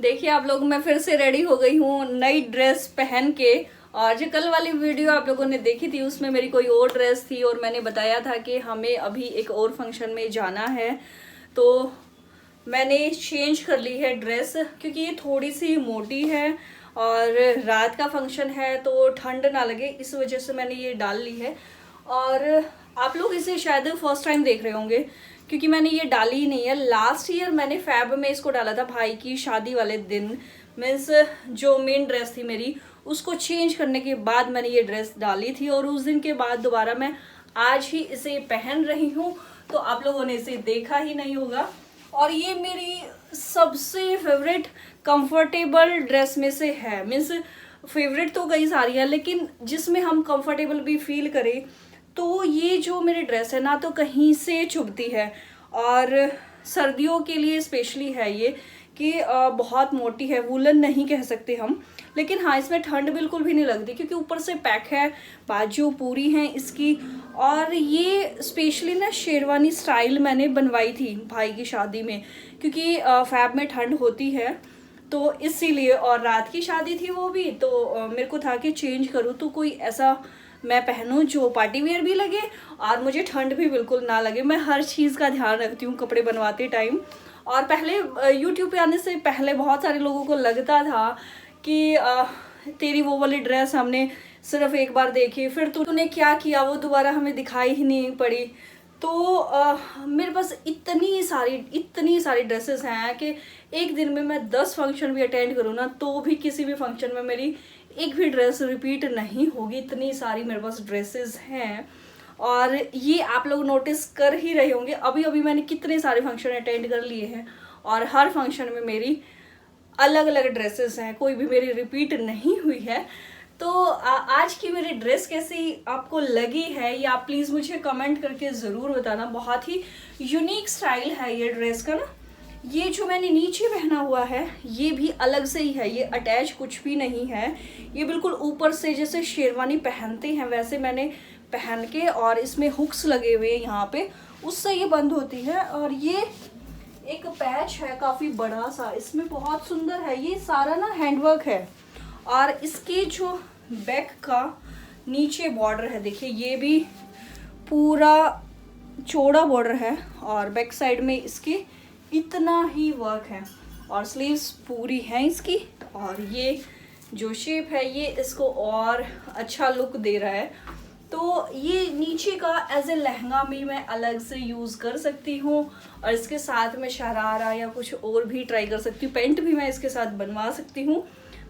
देखिए आप लोग, मैं फिर से रेडी हो गई हूँ नई ड्रेस पहन के। और जो कल वाली वीडियो आप लोगों ने देखी थी उसमें मेरी कोई और ड्रेस थी और मैंने बताया था कि हमें अभी एक और फंक्शन में जाना है, तो मैंने चेंज कर ली है ड्रेस क्योंकि ये थोड़ी सी मोटी है और रात का फंक्शन है तो ठंड ना लगे, इस वजह से मैंने ये डाल ली है। और आप लोग इसे शायद फर्स्ट टाइम देख रहे होंगे क्योंकि मैंने ये डाली ही नहीं है। लास्ट ईयर मैंने फैब में इसको डाला था भाई की शादी वाले दिन, मीन्स जो मेन ड्रेस थी मेरी उसको चेंज करने के बाद मैंने ये ड्रेस डाली थी और उस दिन के बाद दोबारा मैं आज ही इसे पहन रही हूँ, तो आप लोगों ने इसे देखा ही नहीं होगा। और ये मेरी सबसे फेवरेट कंफर्टेबल ड्रेस में से है, मीन्स फेवरेट तो कई सारी है लेकिन जिसमें हम कंफर्टेबल भी फील करें, तो ये जो मेरी ड्रेस है ना तो कहीं से चुभती है। और सर्दियों के लिए स्पेशली है ये कि बहुत मोटी है, वूलन नहीं कह सकते हम, लेकिन हाँ इसमें ठंड बिल्कुल भी नहीं लगती क्योंकि ऊपर से पैक है, बाजू पूरी हैं इसकी। और ये स्पेशली ना शेरवानी स्टाइल मैंने बनवाई थी भाई की शादी में क्योंकि फैब में ठंड होती है तो इसीलिए, और रात की शादी थी वो भी, तो मेरे को था कि चेंज करूँ तो कोई ऐसा मैं पहनूं जो पार्टी वेयर भी लगे और मुझे ठंड भी बिल्कुल ना लगे। मैं हर चीज़ का ध्यान रखती हूँ कपड़े बनवाते टाइम। और पहले यूट्यूब पे आने से पहले बहुत सारे लोगों को लगता था कि तेरी वो वाली ड्रेस हमने सिर्फ एक बार देखी, फिर तूने क्या किया वो दोबारा हमें दिखाई ही नहीं पड़ी। तो मेरे पास इतनी सारी ड्रेसेस हैं कि एक दिन में मैं 10 फंक्शन भी अटेंड करूँ ना तो भी किसी भी फंक्शन में मेरी एक भी ड्रेस रिपीट नहीं होगी, इतनी सारी मेरे पास ड्रेसेस हैं। और ये आप लोग नोटिस कर ही रहे होंगे, अभी अभी मैंने कितने सारे फंक्शन अटेंड कर लिए हैं और हर फंक्शन में मेरी अलग अलग ड्रेसेस हैं, कोई भी मेरी रिपीट नहीं हुई है। तो आज की मेरी ड्रेस कैसी आपको लगी है ये आप प्लीज़ मुझे कमेंट करके ज़रूर बताना। बहुत ही यूनिक स्टाइल है ये ड्रेस का ना। ये जो मैंने नीचे पहना हुआ है ये भी अलग से ही है, ये अटैच कुछ भी नहीं है, ये बिल्कुल ऊपर से जैसे शेरवानी पहनते हैं वैसे मैंने पहन के, और इसमें हुक्स लगे हुए हैं यहाँ पे, उससे ये बंद होती है। और ये एक पैच है काफ़ी बड़ा सा, इसमें बहुत सुंदर है, ये सारा ना हैंडवर्क है। और इसके जो बैक का नीचे बॉर्डर है देखिए, ये भी पूरा चौड़ा बॉर्डर है और बैक साइड में इसके इतना ही वर्क है और स्लीव्स पूरी हैं इसकी। और ये जो शेप है ये इसको और अच्छा लुक दे रहा है। तो ये नीचे का एज ए लहंगा भी मैं अलग से यूज़ कर सकती हूँ और इसके साथ में शरारा या कुछ और भी ट्राई कर सकती हूँ, पेंट भी मैं इसके साथ बनवा सकती हूँ।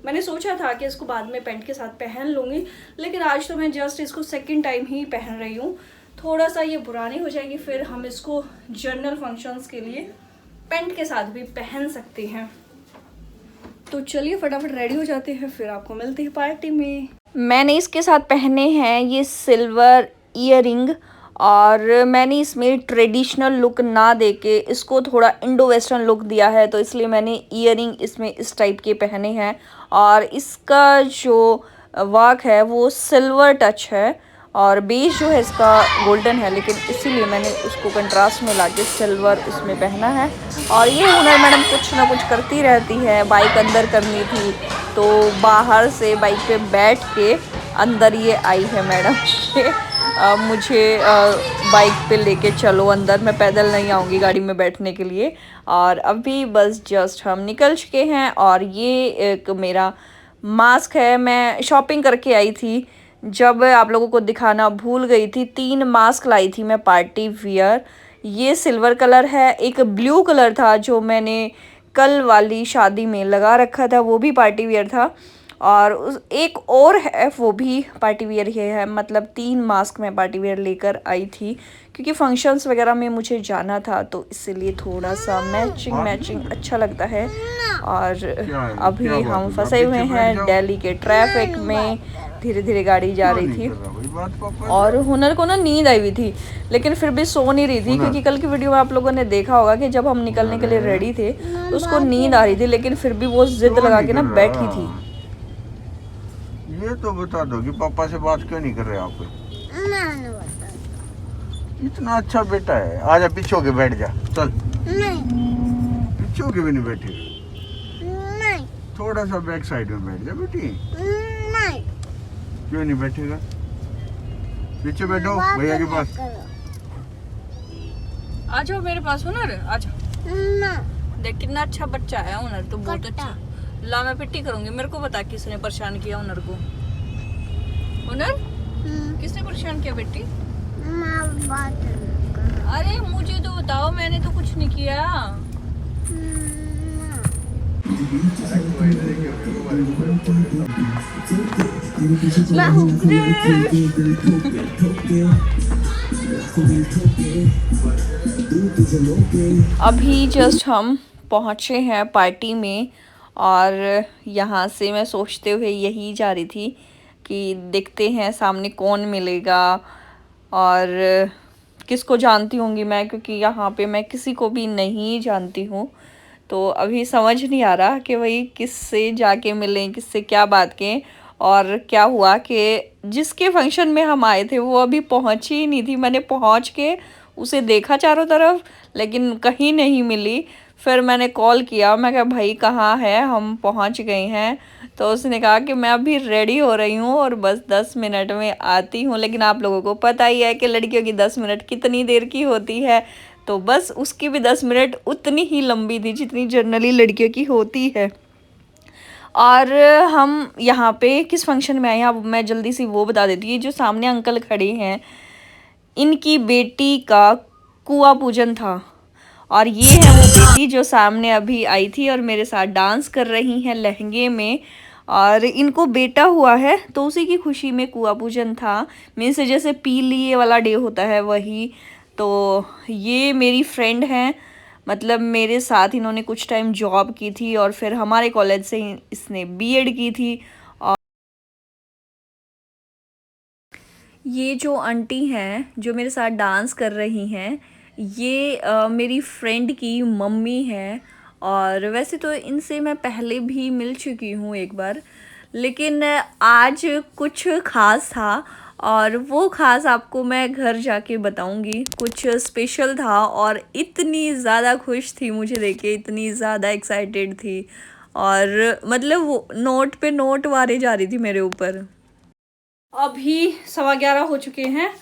मैंने सोचा था कि इसको बाद में पेंट के साथ पहन लूँगी, लेकिन आज तो मैं जस्ट इसको सेकंड टाइम ही पहन रही हूँ। थोड़ा सा ये पुरानी हो जाएगी, फिर हम इसको जनरल फंक्शंस के लिए पेंट के साथ भी पहन सकते हैं। तो चलिए फटाफट रेडी हो जाते हैं, फिर आपको मिलते हैं पार्टी में। मैंने इसके साथ पहने हैं ये सिल्वर ईयरिंग और मैंने इसमें ट्रेडिशनल लुक ना देके इसको थोड़ा इंडो वेस्टर्न लुक दिया है, तो इसलिए मैंने ईयरिंग इसमें इस टाइप के पहने हैं। और इसका जो वर्क है वो सिल्वर टच है और बेस जो है इसका गोल्डन है, लेकिन इसीलिए मैंने उसको कंट्रास्ट में लाके सिल्वर इसमें पहना है। और ये हुनर मैडम कुछ ना कुछ करती रहती है, बाइक अंदर करनी थी तो बाहर से बाइक पे बैठ के अंदर ये आई है मैडम के मुझे बाइक पे लेके चलो अंदर, मैं पैदल नहीं आऊँगी गाड़ी में बैठने के लिए। और अभी बस जस्ट हम निकल चुके हैं। और ये एक मेरा मास्क है, मैं शॉपिंग करके आई थी, जब आप लोगों को दिखाना भूल गई थी, 3 मास्क लाई थी मैं पार्टी वियर। ये सिल्वर कलर है, एक ब्लू कलर था जो मैंने कल वाली शादी में लगा रखा था, वो भी पार्टी वियर था, और एक और है वो भी पार्टी वियर ही है। मतलब 3 मास्क मैं पार्टी वियर लेकर आई थी क्योंकि फंक्शंस वगैरह में मुझे जाना था, तो इसलिए थोड़ा सा मैचिंग अच्छा लगता है। और अभी हम फंसे हुए हैं दिल्ली के ट्रैफिक में, धीरे धीरे गाड़ी जा रही थी और हुनर को ना नींद आई हुई थी लेकिन फिर भी सो नहीं रही थी क्योंकि कल की वीडियो में आप लोगों ने देखा होगा कि जब हम निकलने के लिए रेडी थे तो उसको नींद आ रही थी, लेकिन फिर भी वो जिद लगा के ना बैठी थी। ये तो बता दो कि पापा से बात क्यों नहीं कर रहे आप? इतना अच्छा बेटा है, आजा पीछे के बैठ जा, चल। पीछे के भी नहीं बैठे। थोड़ा सा बैक साइड में बैठ जा बेटी। नहीं, क्यों नहीं बैठेगा? पीछे बैठो भैया के पास। आ जाओ मेरे पास हुनर, आ जाओ। नहीं, देख कितना अच्छा बच्चा है हुनर तो, बहुत अच्छा। ला मैं पिट्टी करूंगी। मेरे को बता किसने परेशान किया हुनर को? हुनर किसने परेशान किया बेटी? मैं बात नहीं कर। अरे मुझे तो बताओ, मैंने तो कुछ नहीं किया। अभी जस्ट हम पहुँचे हैं पार्टी में, और यहाँ से मैं सोचते हुए यही जा रही थी कि देखते हैं सामने कौन मिलेगा और किसको जानती होंगी मैं, क्योंकि यहाँ पे मैं किसी को भी नहीं जानती हूँ। तो अभी समझ नहीं आ रहा कि भाई किससे जाके मिलें, किससे क्या बात करें। और क्या हुआ कि जिसके फंक्शन में हम आए थे वो अभी पहुँची ही नहीं थी। मैंने पहुँच के उसे देखा चारों तरफ, लेकिन कहीं नहीं मिली। फिर मैंने कॉल किया, मैं कहा भाई कहाँ है, हम पहुँच गए हैं। तो उसने कहा कि मैं अभी रेडी हो रही हूँ और बस 10 मिनट में आती हूँ। लेकिन आप लोगों को पता ही है कि लड़कियों की 10 मिनट कितनी देर की होती है, तो बस उसकी भी 10 मिनट उतनी ही लंबी थी जितनी जनरली लड़कियों की होती है। और हम यहाँ पे किस फंक्शन में आए हैं, अब मैं जल्दी से वो बता देती हूँ। जो सामने अंकल खड़े हैं, इनकी बेटी का कुआं पूजन था, और ये है वो बेटी जो सामने अभी आई थी और मेरे साथ डांस कर रही हैं लहंगे में। और इनको बेटा हुआ है तो उसी की खुशी में कुआं पूजन था। मीन्स जैसे पीलिए वाला डे होता है वही। तो ये मेरी फ्रेंड हैं, मतलब मेरे साथ इन्होंने कुछ टाइम जॉब की थी और फिर हमारे कॉलेज से इसने बीएड की थी। और ये जो आंटी हैं जो मेरे साथ डांस कर रही हैं, ये मेरी फ्रेंड की मम्मी है। और वैसे तो इनसे मैं पहले भी मिल चुकी हूँ एक बार, लेकिन आज कुछ ख़ास था और वो ख़ास आपको मैं घर जाके बताऊँगी। कुछ स्पेशल था और इतनी ज़्यादा खुश थी मुझे देख के, इतनी ज़्यादा एक्साइटेड थी, और मतलब वो नोट पे नोट वारे जा रही थी मेरे ऊपर। अभी 11:15 हो चुके हैं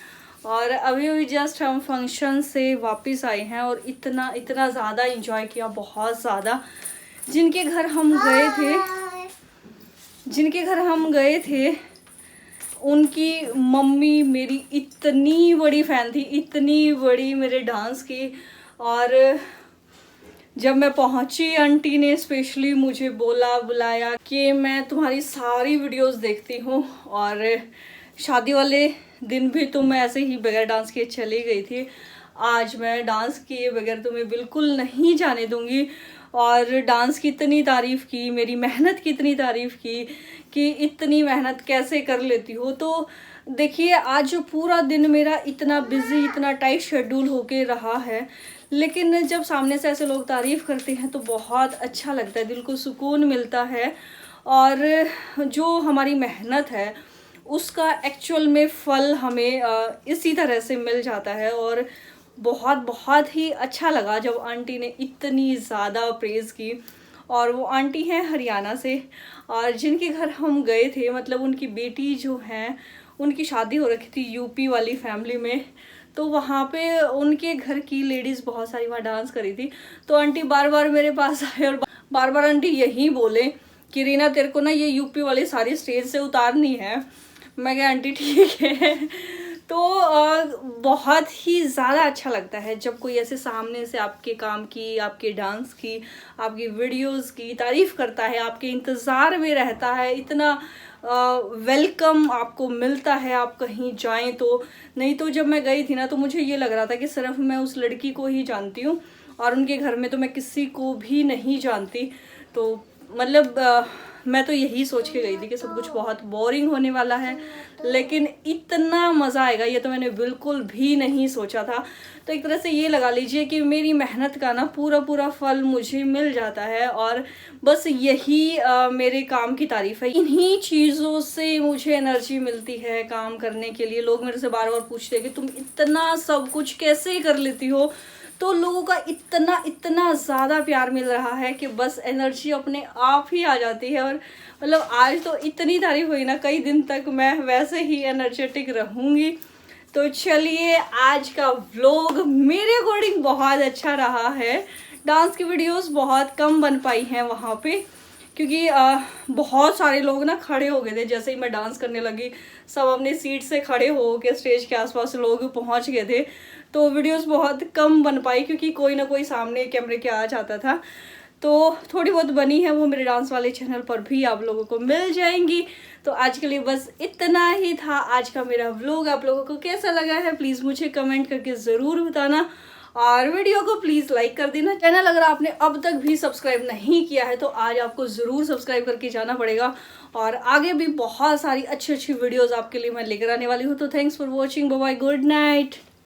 और अभी अभी जस्ट हम फंक्शन से वापस आए हैं, और इतना इतना ज़्यादा एंजॉय किया, बहुत ज़्यादा। जिनके घर हम गए थे उनकी मम्मी मेरी इतनी बड़ी फ़ैन थी, इतनी बड़ी मेरे डांस की। और जब मैं पहुंची, आंटी ने स्पेशली मुझे बुलाया कि मैं तुम्हारी सारी वीडियोस देखती हूँ, और शादी वाले दिन भी तुम ऐसे ही बगैर डांस किए चली गई थी। आज मैं डांस किए बगैर तुम्हें बिल्कुल नहीं जाने दूंगी। और डांस की इतनी तारीफ़ की, मेरी मेहनत की इतनी तारीफ़ की कि इतनी मेहनत कैसे कर लेती हो। तो देखिए, आज पूरा दिन मेरा इतना बिजी, इतना टाइट शेड्यूल होके रहा है, लेकिन जब सामने से ऐसे लोग तारीफ़ करते हैं तो बहुत अच्छा लगता है, दिल को सुकून मिलता है। और जो हमारी मेहनत है उसका एक्चुअल में फल हमें इसी तरह से मिल जाता है। और बहुत बहुत ही अच्छा लगा जब आंटी ने इतनी ज़्यादा प्रेज़ की। और वो आंटी हैं हरियाणा से, और जिनके घर हम गए थे, मतलब उनकी बेटी जो हैं उनकी शादी हो रखी थी यूपी वाली फैमिली में। तो वहाँ पे उनके घर की लेडीज़ बहुत सारी वहाँ डांस करी थी। तो आंटी बार बार मेरे पास आए और बार बार आंटी यही बोले कि रीना तेरे को ना ये यूपी वाली सारी स्टेज से उतारनी है। मैं कहा आंटी ठीक है। तो बहुत ही ज़्यादा अच्छा लगता है जब कोई ऐसे सामने से आपके काम की, आपके डांस की, आपकी वीडियोस की तारीफ़ करता है, आपके इंतज़ार में रहता है, इतना वेलकम आपको मिलता है आप कहीं जाएं तो। नहीं तो जब मैं गई थी ना तो मुझे ये लग रहा था कि सिर्फ मैं उस लड़की को ही जानती हूँ और उनके घर में तो मैं किसी को भी नहीं जानती। तो मतलब मैं तो यही सोच के गई थी कि सब कुछ बहुत बोरिंग होने वाला है, लेकिन इतना मज़ा आएगा ये तो मैंने बिल्कुल भी नहीं सोचा था। तो एक तरह से ये लगा लीजिए कि मेरी मेहनत का ना पूरा पूरा फल मुझे मिल जाता है, और बस यही मेरे काम की तारीफ़ है। इन्हीं चीज़ों से मुझे एनर्जी मिलती है काम करने के लिए। लोग मेरे से बार बार पूछते हैं कि तुम इतना सब कुछ कैसे कर लेती हो, तो लोगों का इतना इतना ज़्यादा प्यार मिल रहा है कि बस एनर्जी अपने आप ही आ जाती है। और मतलब आज तो इतनी तारीफ हुई ना, कई दिन तक मैं वैसे ही एनर्जेटिक रहूँगी। तो चलिए, आज का व्लॉग मेरे अकॉर्डिंग बहुत अच्छा रहा है। डांस की वीडियोस बहुत कम बन पाई हैं वहाँ पे, क्योंकि बहुत सारे लोग ना खड़े हो गए थे। जैसे ही मैं डांस करने लगी, सब अपने सीट से खड़े हो के स्टेज के आसपास लोग पहुँच गए थे, तो वीडियोस बहुत कम बन पाई, क्योंकि कोई ना कोई सामने कैमरे के आ जाता था। तो थोड़ी बहुत बनी है, वो मेरे डांस वाले चैनल पर भी आप लोगों को मिल जाएंगी। तो आज के लिए बस इतना ही था आज का मेरा व्लॉग। आप लोगों को कैसा लगा है प्लीज़ मुझे कमेंट करके ज़रूर बताना, और वीडियो को प्लीज़ लाइक कर देना। चैनल अगर आपने अब तक भी सब्सक्राइब नहीं किया है तो आज आपको ज़रूर सब्सक्राइब करके जाना पड़ेगा। और आगे भी बहुत सारी अच्छी अच्छी वीडियोज़ आपके लिए मैं लेकर आने वाली हूँ। तो thanks for watching, bye bye, good night.